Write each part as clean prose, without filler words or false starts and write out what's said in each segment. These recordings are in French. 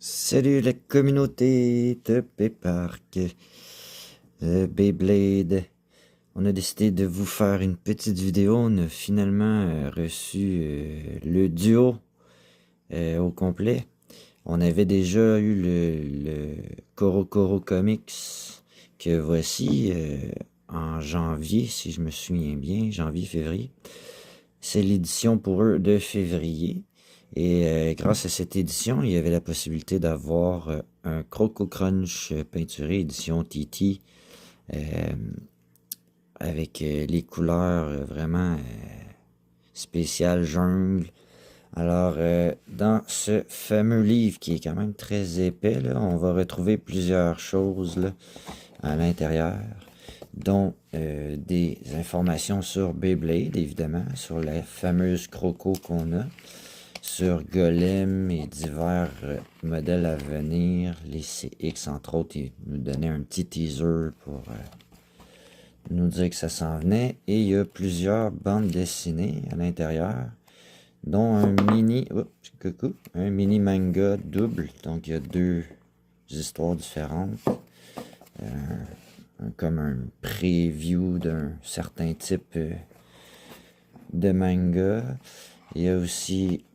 Salut la communauté de P-Park, Beyblade. On a décidé de vous faire une petite vidéo. On a finalement reçu le duo au complet. On avait déjà eu le Coro Coro Comics que voici en janvier, si je me souviens bien, janvier-février. C'est l'édition pour eux de février. Et grâce à cette édition, il y avait la possibilité d'avoir un Croco Crunch peinturé édition TT avec les couleurs vraiment spéciales jungle. Alors, dans ce fameux livre qui est quand même très épais, là, on va retrouver plusieurs choses là, à l'intérieur, dont des informations sur Beyblade, évidemment, sur la fameuse Croco qu'on a, sur Golem et divers modèles à venir, les CX entre autres, ils nous donnaient un petit teaser pour nous dire que ça s'en venait. Et il y a plusieurs bandes dessinées à l'intérieur, dont un mini manga double. Donc il y a deux histoires différentes, comme un preview d'un certain type de manga. Il y a aussi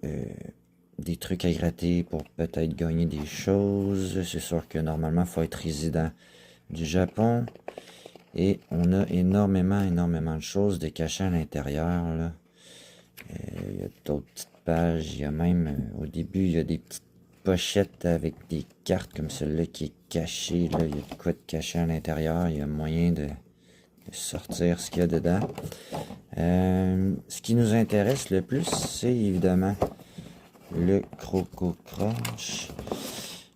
des trucs à gratter pour peut-être gagner des choses. C'est sûr que normalement, il faut être résident du Japon. Et on a énormément de choses de cachées à l'intérieur. Il y a d'autres petites pages. Il y a même, au début, il y a des petites pochettes avec des cartes comme celle-là qui est cachée. Là. Il y a de quoi de caché à l'intérieur. Il y a moyen de sortir ce qu'il y a dedans. Ce qui nous intéresse le plus, c'est évidemment le Croco Crunch.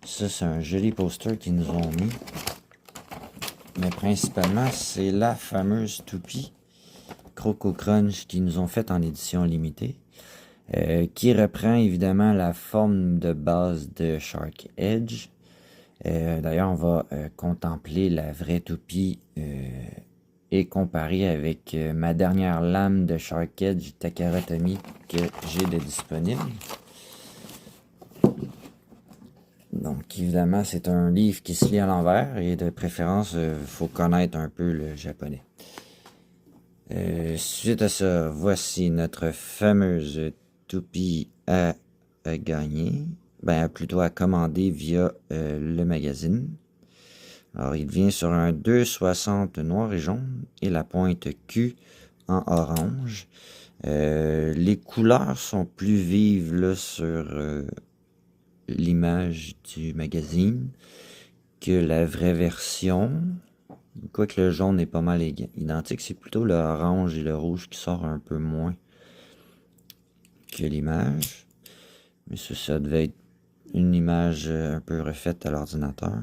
Ça, c'est un joli poster qu'ils nous ont mis. Mais principalement, c'est la fameuse toupie Croco Crunch qu'ils nous ont faite en édition limitée. Qui reprend évidemment la forme de base de Shark Edge. D'ailleurs, on va contempler la vraie toupie et comparer avec ma dernière lame de Shark Edge Takara Tomy que j'ai de disponible. Donc évidemment, c'est un livre qui se lit à l'envers et de préférence, il faut connaître un peu le japonais. Suite à ça, voici notre fameuse toupie à gagner. Ben, plutôt à commander via le magazine. Alors, il vient sur un 2,60 noir et jaune et la pointe Q en orange. Les couleurs sont plus vives là, sur l'image du magazine que la vraie version. Quoique le jaune est pas mal identique, c'est plutôt le orange et le rouge qui sort un peu moins que l'image. Mais ça devait être une image un peu refaite à l'ordinateur.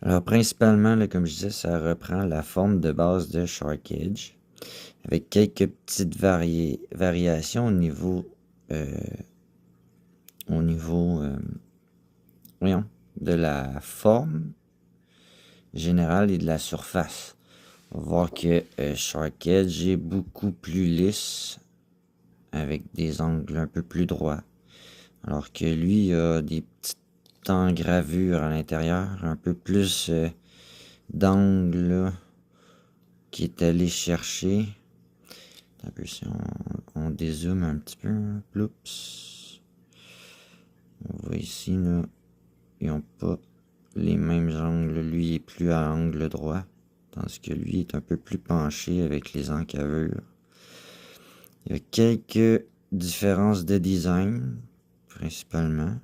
Alors principalement, là, comme je disais, ça reprend la forme de base de Shark Edge, avec quelques petites variations au niveau de la forme générale et de la surface. On va voir que Shark Edge est beaucoup plus lisse, avec des angles un peu plus droits, alors que lui a des petites engravures à l'intérieur, un peu plus d'angle qui est allé chercher. Un peu si on dézoome un petit peu, ploups. On voit ici, là, ils n'ont pas les mêmes angles. Lui est plus à angle droit, tandis que lui est un peu plus penché avec les encavures. Il y a quelques différences de design, principalement.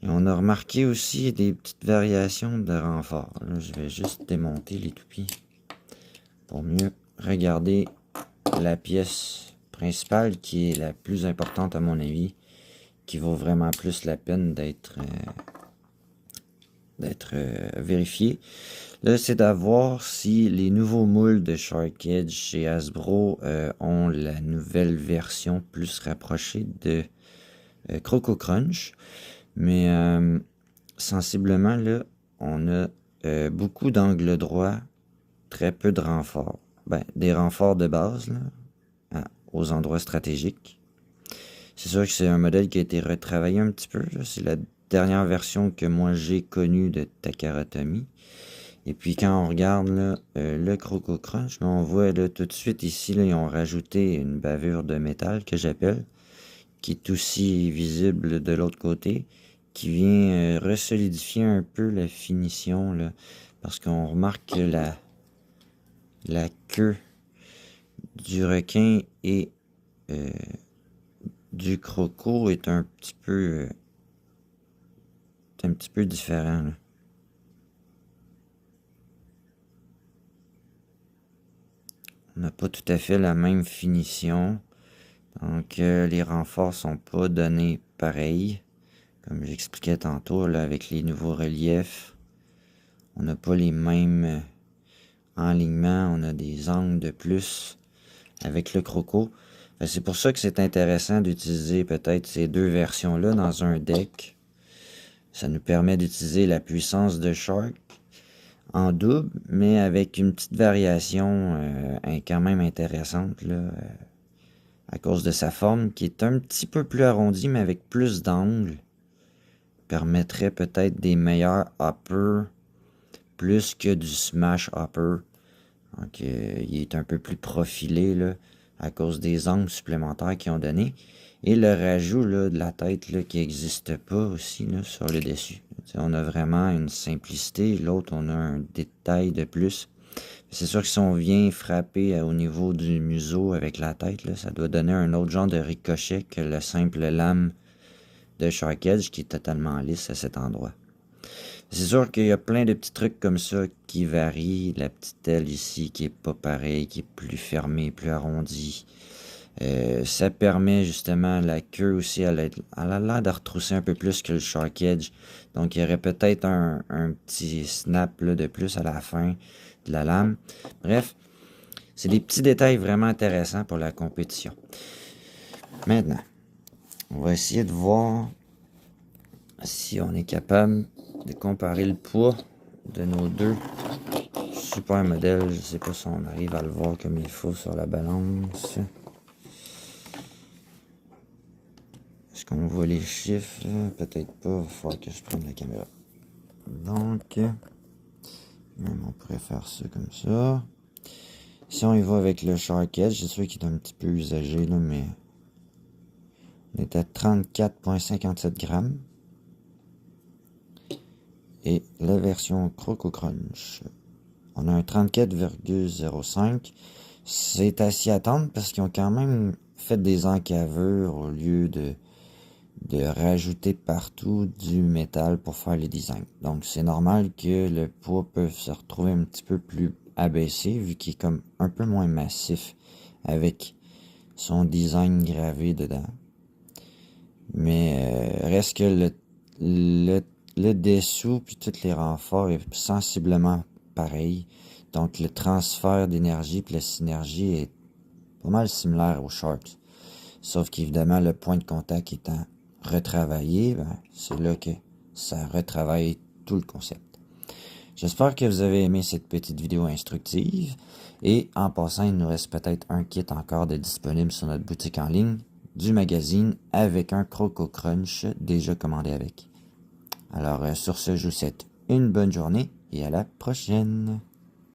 Et on a remarqué aussi des petites variations de renfort. Là, je vais juste démonter les toupies pour mieux regarder la pièce principale qui est la plus importante à mon avis, qui vaut vraiment plus la peine d'être vérifiée. Là, c'est d'avoir si les nouveaux moules de Shark Edge chez Hasbro ont la nouvelle version plus rapprochée de Croco Crunch. Mais sensiblement, là, on a beaucoup d'angles droits, très peu de renforts. Ben, des renforts de base, là, aux endroits stratégiques. C'est sûr que c'est un modèle qui a été retravaillé un petit peu. C'est la dernière version que moi j'ai connue de Takara Tomy. Et puis quand on regarde là, le Croco Crunch, là, on voit là, tout de suite ici, là, ils ont rajouté une bavure de métal que j'appelle, qui est aussi visible de l'autre côté, qui vient resolidifier un peu la finition, là, parce qu'on remarque que la queue du requin et du croco est un petit peu différent, là. On n'a pas tout à fait la même finition. Donc, les renforts sont pas donnés pareil. Comme j'expliquais tantôt, là, avec les nouveaux reliefs. On n'a pas les mêmes enlignements. On a des angles de plus avec le croco. C'est pour ça que c'est intéressant d'utiliser peut-être ces deux versions-là dans un deck. Ça nous permet d'utiliser la puissance de Shark en double, mais avec une petite variation quand même intéressante là, à cause de sa forme qui est un petit peu plus arrondie, mais avec plus d'angles. Permettrait peut-être des meilleurs hoppers plus que du smash hopper. Donc il est un peu plus profilé là, à cause des angles supplémentaires qu'ils ont donné. Et le rajout là, de la tête là, qui n'existe pas aussi là, sur le dessus. T'sais, on a vraiment une simplicité. L'autre, on a un détail de plus. C'est sûr que si on vient frapper au niveau du museau avec la tête, là, ça doit donner un autre genre de ricochet que le simple lame de Shark Edge qui est totalement lisse à cet endroit. C'est sûr qu'il y a plein de petits trucs comme ça qui varient. La petite aile ici qui est pas pareille, qui est plus fermée, plus arrondie. Ça permet justement la queue aussi, elle a l'air de retrousser un peu plus que le Shark Edge. Donc il y aurait peut-être un petit snap là, de plus à la fin de la lame. Bref, c'est des petits détails vraiment intéressants pour la compétition. Maintenant, on va essayer de voir si on est capable de comparer le poids de nos deux super modèles. Je sais pas si on arrive à le voir comme il faut sur la balance. Est-ce qu'on voit les chiffres? Peut-être pas. Il va falloir que je prenne la caméra. Donc, même on pourrait faire ça comme ça. Si on y va avec le Shark Edge, c'est sûr qu'il est un petit peu usagé, là, mais on est à 34,57 grammes. Et la version Croco Crunch, on a un 34,05. C'est à s'y attendre parce qu'ils ont quand même fait des encavures au lieu de rajouter partout du métal pour faire les designs. Donc c'est normal que le poids peut se retrouver un petit peu plus abaissé vu qu'il est comme un peu moins massif avec son design gravé dedans. Mais reste que le dessous puis tous les renforts est sensiblement pareil. Donc le transfert d'énergie puis la synergie est pas mal similaire aux Sharks. Sauf qu'évidemment le point de contact étant retravaillé, ben, c'est là que ça retravaille tout le concept. J'espère que vous avez aimé cette petite vidéo instructive. Et en passant, il nous reste peut-être un kit encore de disponible sur notre boutique en ligne du magazine avec un Croco Crunch déjà commandé avec. Alors sur ce, je vous souhaite une bonne journée et à la prochaine.